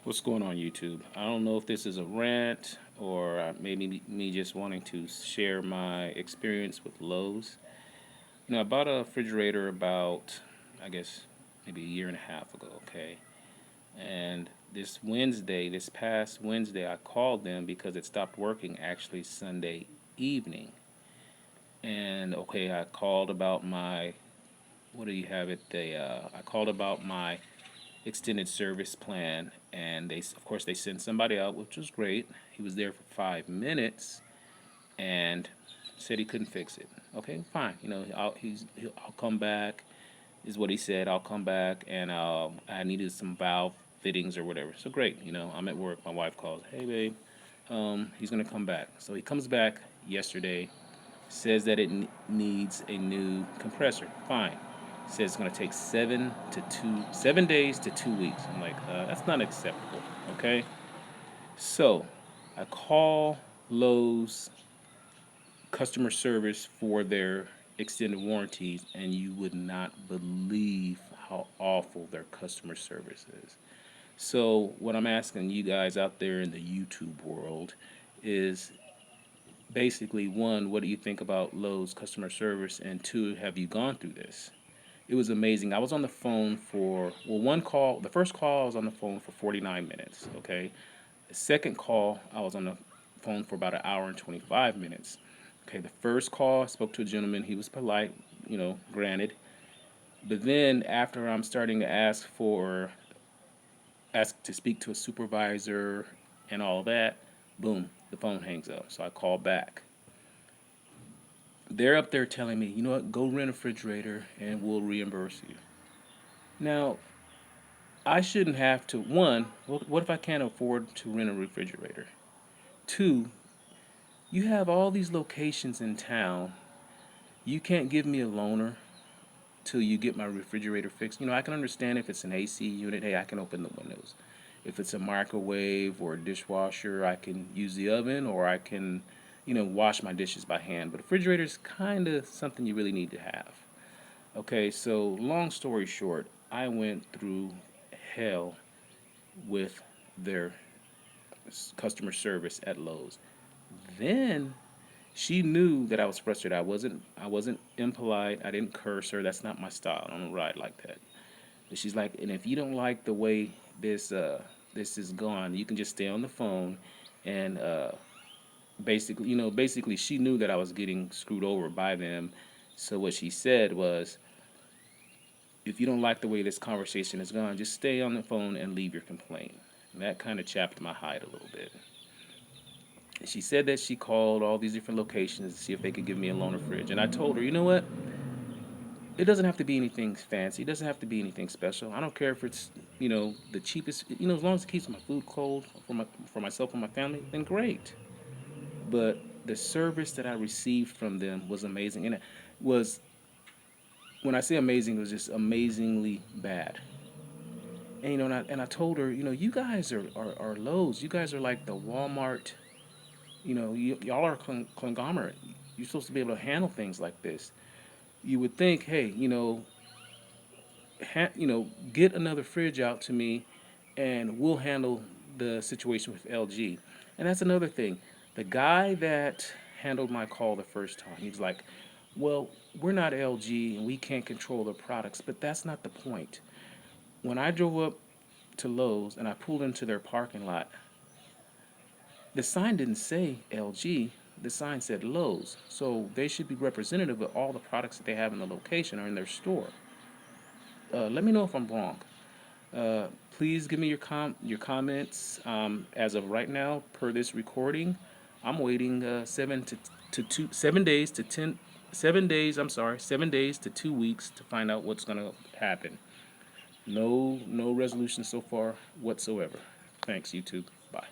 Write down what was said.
What's going on, YouTube? I don't know if this is a rant or maybe me just wanting to share my experience with Lowe's. I bought a refrigerator about, I guess, maybe a year and a half ago, okay? And this past Wednesday, I called them because it stopped working actually Sunday evening. And okay, I called about my, what do you have it? I called about my extended service plan, and of course they sent somebody out, which was great. He was there for 5 minutes and said he couldn't fix it. Okay, fine. I'll come back, is what he said. I'll come back, and I needed some valve fittings or whatever. So great. I'm at work. My wife calls. Hey babe, he's gonna come back. So he comes back yesterday. Says that it needs a new compressor. Fine. Says it's going to take 7 days to 2 weeks. I'm like, that's not acceptable. Okay. So I call Lowe's customer service for their extended warranties, and you would not believe how awful their customer service is. So what I'm asking you guys out there in the YouTube world is basically, one, what do you think about Lowe's customer service? And two, have you gone through this? It was amazing. I was on the phone for, well, the first call I was on the phone for 49 minutes, okay? The second call, I was on the phone for about an hour and 25 minutes. Okay, the first call, I spoke to a gentleman. He was polite, granted. But then after I'm starting to ask to speak to a supervisor and all that, boom, the phone hangs up. So I call back. They're up there telling me, you know what, go rent a refrigerator and we'll reimburse you. Now, I shouldn't have to. One, what if I can't afford to rent a refrigerator? Two, you have all these locations in town. You can't give me a loaner till you get my refrigerator fixed. I can understand if it's an AC unit, hey, I can open the windows. If it's a microwave or a dishwasher, I can use the oven, or I can, wash my dishes by hand. But a refrigerator is kind of something you really need to have. Okay, so long story short, I went through hell with their customer service at Lowe's. Then she knew that I was frustrated. I wasn't impolite. I didn't curse her. That's not my style. I don't ride like that. But she's like, and if you don't like the way this is gone, you can just stay on the phone. And basically she knew that I was getting screwed over by them. So what she said was, if you don't like the way this conversation is gone, just stay on the phone and leave your complaint. And that kind of chapped my hide a little bit. And she said that she called all these different locations to see if they could give me a loaner fridge. And I told her, you know what? It doesn't have to be anything fancy. It doesn't have to be anything special. I don't care if it's, the cheapest. As long as it keeps my food cold for myself and my family, then great. But the service that I received from them was amazing, and it was, when I say amazing, it was just amazingly bad. And I told her, you guys are Lowe's. You guys are like the Walmart. Y'all are a conglomerate. You're supposed to be able to handle things like this. You would think, hey, get another fridge out to me, and we'll handle the situation with LG. And that's another thing. The guy that handled my call the first time, he was like, well, we're not LG and we can't control the products, but that's not the point. When I drove up to Lowe's and I pulled into their parking lot, the sign didn't say LG. The sign said Lowe's. So they should be representative of all the products that they have in the location or in their store. Let me know if I'm wrong. Please give me your comments. As of right now, per this recording, I'm waiting 7 days to 2 weeks to find out what's gonna happen. No resolution so far whatsoever. Thanks, YouTube. Bye.